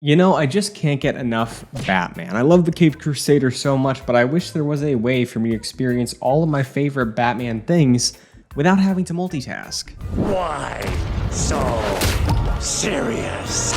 I just can't get enough Batman. I love the Caped Crusader so much, but I wish there was a way for me to experience all of my favorite Batman things without having to multitask. Why so serious?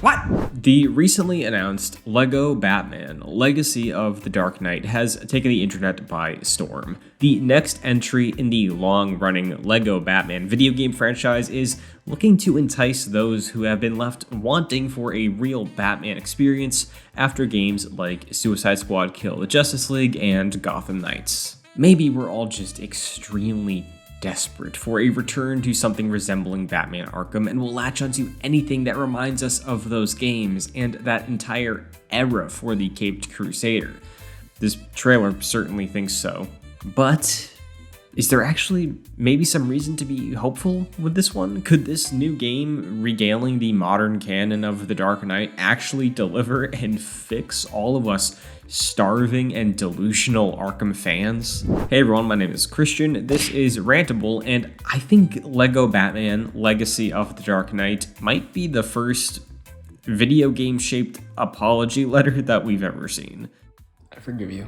What? The recently announced LEGO Batman Legacy of the Dark Knight has taken the internet by storm. The next entry in the long-running LEGO Batman video game franchise is looking to entice those who have been left wanting for a real Batman experience after games like Suicide Squad Kill the Justice League and Gotham Knights. Maybe we're all just extremely desperate for a return to something resembling Batman Arkham, and will latch onto anything that reminds us of those games and that entire era for the Caped Crusader. This trailer certainly thinks so. But is there actually maybe some reason to be hopeful with this one? Could this new game, regaling the modern canon of The Dark Knight, actually deliver and fix all of us starving and delusional Arkham fans? Hey everyone, my name is Christian, this is Rantable, and I think LEGO Batman Legacy of the Dark Knight might be the first video game-shaped apology letter that we've ever seen. I forgive you.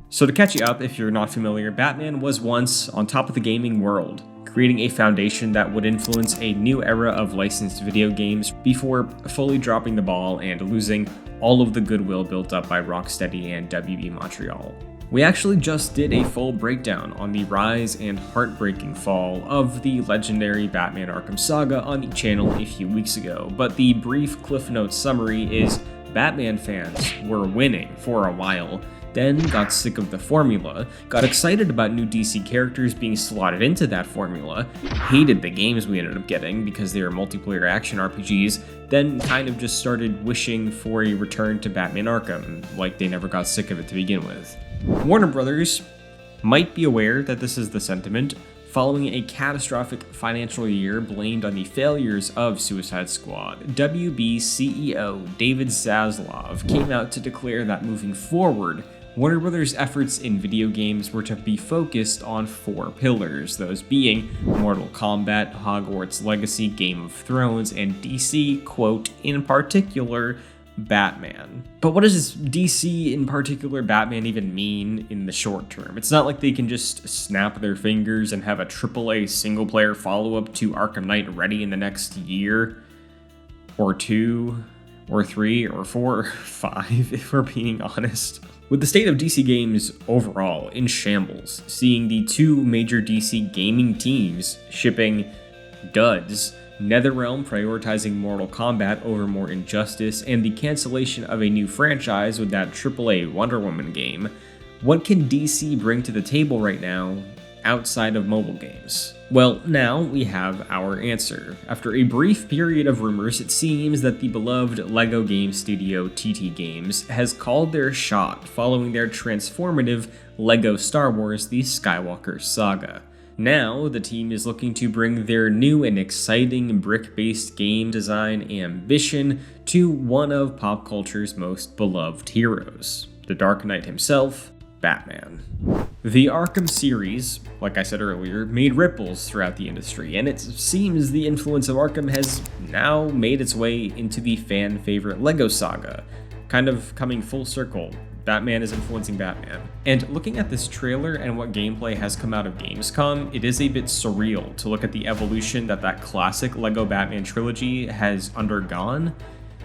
So to catch you up, if you're not familiar, Batman was once on top of the gaming world, creating a foundation that would influence a new era of licensed video games before fully dropping the ball and losing all of the goodwill built up by Rocksteady and WB Montreal. We actually just did a full breakdown on the rise and heartbreaking fall of the legendary Batman Arkham saga on the channel a few weeks ago, but the brief Cliff Notes summary is Batman fans were winning for a while, then got sick of the formula, got excited about new DC characters being slotted into that formula, hated the games we ended up getting because they were multiplayer action RPGs, then kind of just started wishing for a return to Batman Arkham, like they never got sick of it to begin with. Warner Brothers might be aware that this is the sentiment, following a catastrophic financial year blamed on the failures of Suicide Squad. WB CEO David Zaslav came out to declare that moving forward, Warner Brothers' efforts in video games were to be focused on 4 pillars, those being Mortal Kombat, Hogwarts Legacy, Game of Thrones, and DC, quote, in particular, Batman. But what does this DC, in particular Batman, even mean in the short term? It's not like they can just snap their fingers and have a AAA single-player follow-up to Arkham Knight ready in the next year, or 2, or 3, or 4, or 5, if we're being honest. With the state of DC games overall in shambles, seeing the 2 major DC gaming teams shipping duds, NetherRealm prioritizing Mortal Kombat over more Injustice, and the cancellation of a new franchise with that AAA Wonder Woman game, what can DC bring to the table right now outside of mobile games? Well, now we have our answer. After a brief period of rumors, it seems that the beloved LEGO game studio TT Games has called their shot following their transformative LEGO Star Wars The Skywalker Saga. Now, the team is looking to bring their new and exciting brick-based game design ambition to one of pop culture's most beloved heroes, the Dark Knight himself, Batman. The Arkham series, like I said earlier, made ripples throughout the industry, and it seems the influence of Arkham has now made its way into the fan-favorite LEGO saga, kind of coming full circle. Batman is influencing Batman. And looking at this trailer and what gameplay has come out of Gamescom, it is a bit surreal to look at the evolution that classic LEGO Batman trilogy has undergone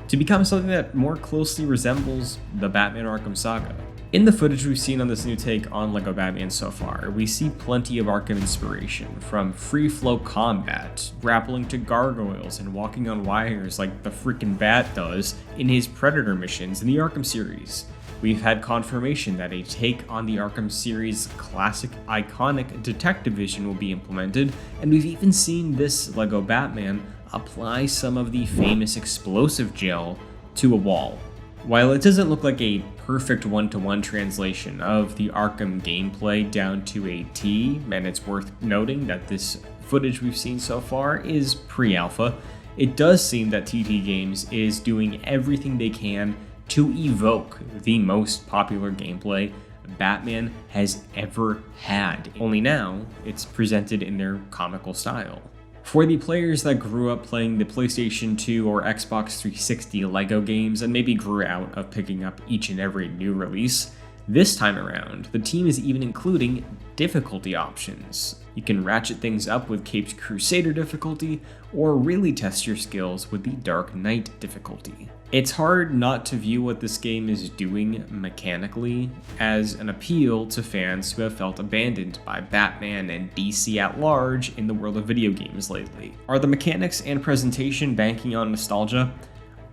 to become something that more closely resembles the Batman Arkham saga. In the footage we've seen on this new take on LEGO Batman so far, we see plenty of Arkham inspiration, from free-flow combat, grappling to gargoyles, and walking on wires like the freaking Bat does in his Predator missions in the Arkham series. We've had confirmation that a take on the Arkham series' classic, iconic detective vision will be implemented, and we've even seen this LEGO Batman apply some of the famous explosive gel to a wall. While it doesn't look like a perfect one-to-one translation of the Arkham gameplay down to a T, and it's worth noting that this footage we've seen so far is pre-alpha, it does seem that TT Games is doing everything they can to evoke the most popular gameplay Batman has ever had, only now it's presented in their comical style. For the players that grew up playing the PlayStation 2 or Xbox 360 LEGO games and maybe grew out of picking up each and every new release, this time around, the team is even including difficulty options. You can ratchet things up with Caped Crusader difficulty, or really test your skills with the Dark Knight difficulty. It's hard not to view what this game is doing mechanically as an appeal to fans who have felt abandoned by Batman and DC at large in the world of video games lately. Are the mechanics and presentation banking on nostalgia?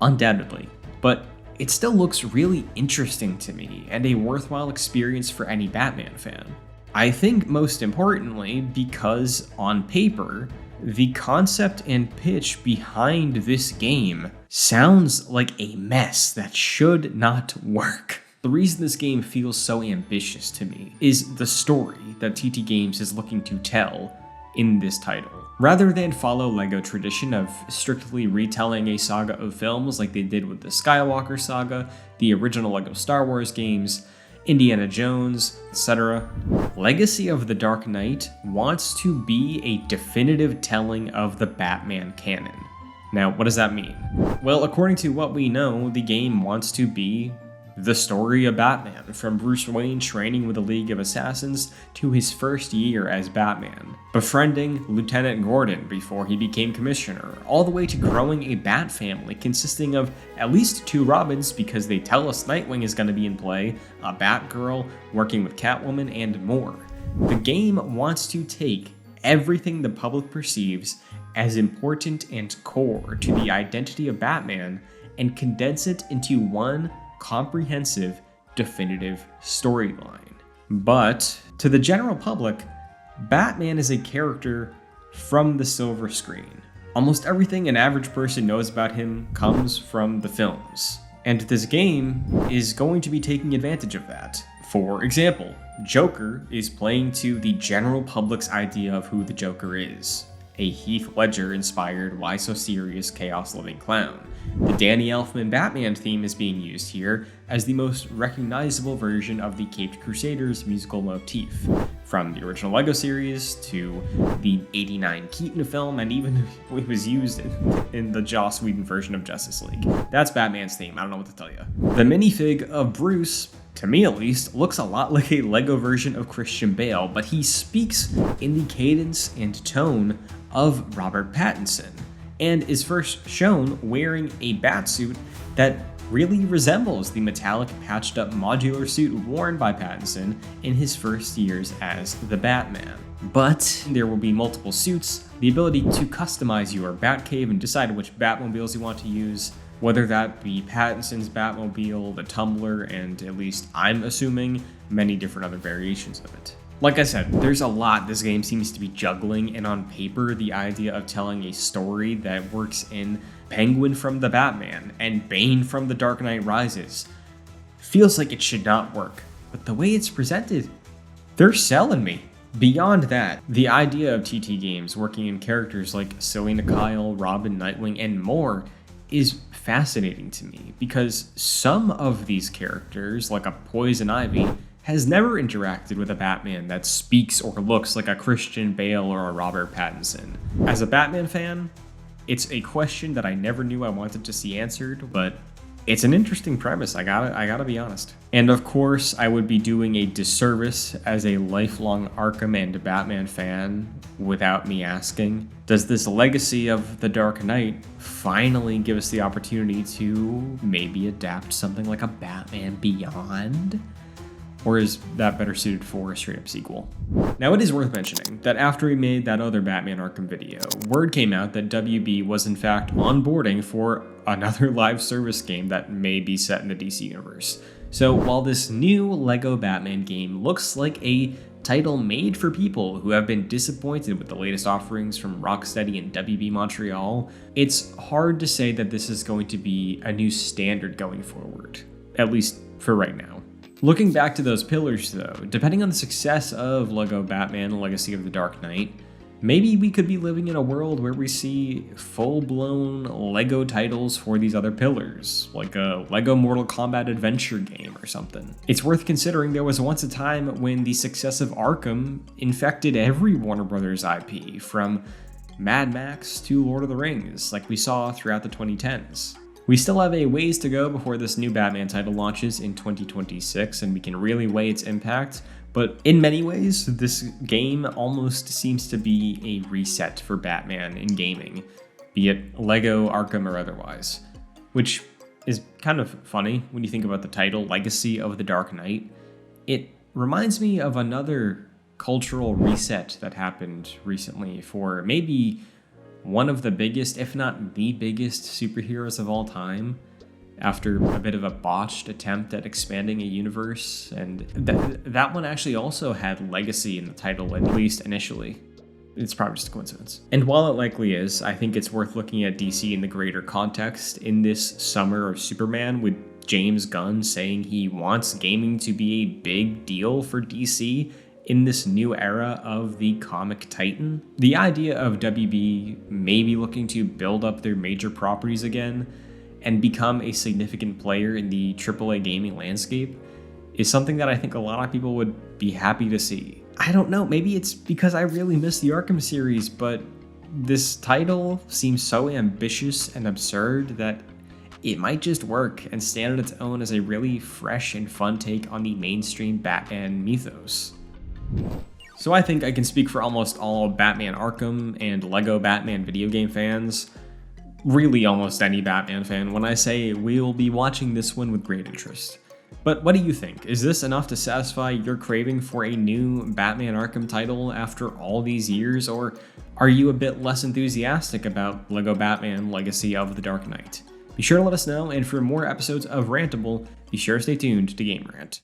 Undoubtedly, but it still looks really interesting to me and a worthwhile experience for any Batman fan. I think most importantly because on paper, the concept and pitch behind this game sounds like a mess that should not work. The reason this game feels so ambitious to me is the story that TT Games is looking to tell in this title. Rather than follow LEGO tradition of strictly retelling a saga of films like they did with the Skywalker saga, the original LEGO Star Wars games, Indiana Jones, etc., Legacy of the Dark Knight wants to be a definitive telling of the Batman canon. Now, what does that mean? Well, according to what we know, the game wants to be the story of Batman, from Bruce Wayne training with the League of Assassins to his first year as Batman, befriending Lieutenant Gordon before he became commissioner, all the way to growing a Bat family consisting of at least 2 Robins because they tell us Nightwing is going to be in play, a Batgirl, working with Catwoman, and more. The game wants to take everything the public perceives as important and core to the identity of Batman and condense it into one comprehensive, definitive storyline. But to the general public, Batman is a character from the silver screen. Almost everything an average person knows about him comes from the films, and this game is going to be taking advantage of that. For example, Joker is playing to the general public's idea of who the Joker is, a Heath Ledger-inspired Why So Serious chaos-living clown. The Danny Elfman Batman theme is being used here as the most recognizable version of the Caped Crusaders musical motif, from the original LEGO series to the '89 Keaton film, and even it was used in the Joss Whedon version of Justice League. That's Batman's theme, I don't know what to tell you. The minifig of Bruce, to me at least, looks a lot like a LEGO version of Christian Bale, but he speaks in the cadence and tone of Robert Pattinson, and is first shown wearing a batsuit that really resembles the metallic patched up modular suit worn by Pattinson in his first years as the Batman. But there will be multiple suits, the ability to customize your Batcave and decide which Batmobiles you want to use, whether that be Pattinson's Batmobile, the Tumbler, and at least I'm assuming many different other variations of it. Like I said, there's a lot this game seems to be juggling, and on paper, the idea of telling a story that works in Penguin from the Batman and Bane from the Dark Knight Rises feels like it should not work. But the way it's presented, they're selling me. Beyond that, the idea of TT Games working in characters like Selena Kyle, Robin, Nightwing, and more is fascinating to me, because some of these characters, like a Poison Ivy, has never interacted with a Batman that speaks or looks like a Christian Bale or a Robert Pattinson. As a Batman fan, it's a question that I never knew I wanted to see answered, but it's an interesting premise, I gotta be honest. And of course, I would be doing a disservice as a lifelong Arkham and Batman fan without me asking, does this Legacy of the Dark Knight finally give us the opportunity to maybe adapt something like a Batman Beyond? Or is that better suited for a straight-up sequel? Now, it is worth mentioning that after we made that other Batman Arkham video, word came out that WB was in fact onboarding for another live service game that may be set in the DC universe. So while this new LEGO Batman game looks like a title made for people who have been disappointed with the latest offerings from Rocksteady and WB Montreal, it's hard to say that this is going to be a new standard going forward, at least for right now. Looking back to those pillars though, depending on the success of LEGO Batman Legacy of the Dark Knight, maybe we could be living in a world where we see full-blown LEGO titles for these other pillars, like a LEGO Mortal Kombat adventure game or something. It's worth considering there was once a time when the success of Arkham infected every Warner Brothers IP, from Mad Max to Lord of the Rings, like we saw throughout the 2010s. We still have a ways to go before this new Batman title launches in 2026, and we can really weigh its impact, but in many ways, this game almost seems to be a reset for Batman in gaming, be it LEGO, Arkham, or otherwise. Which is kind of funny when you think about the title, Legacy of the Dark Knight. It reminds me of another cultural reset that happened recently for maybe one of the biggest, if not the biggest, superheroes of all time, after a bit of a botched attempt at expanding a universe, and that one actually also had legacy in the title, at least initially. It's probably just a coincidence. And while it likely is, I think it's worth looking at DC in the greater context in this summer of Superman, with James Gunn saying he wants gaming to be a big deal for DC in this new era of the comic titan. The idea of WB maybe looking to build up their major properties again and become a significant player in the AAA gaming landscape is something that I think a lot of people would be happy to see. I don't know, maybe it's because I really miss the Arkham series, but this title seems so ambitious and absurd that it might just work and stand on its own as a really fresh and fun take on the mainstream Batman mythos. So I think I can speak for almost all Batman Arkham and LEGO Batman video game fans, really almost any Batman fan, when I say we'll be watching this one with great interest. But what do you think? Is this enough to satisfy your craving for a new Batman Arkham title after all these years, or are you a bit less enthusiastic about LEGO Batman Legacy of the Dark Knight? Be sure to let us know, and for more episodes of Rantable, be sure to stay tuned to Game Rant.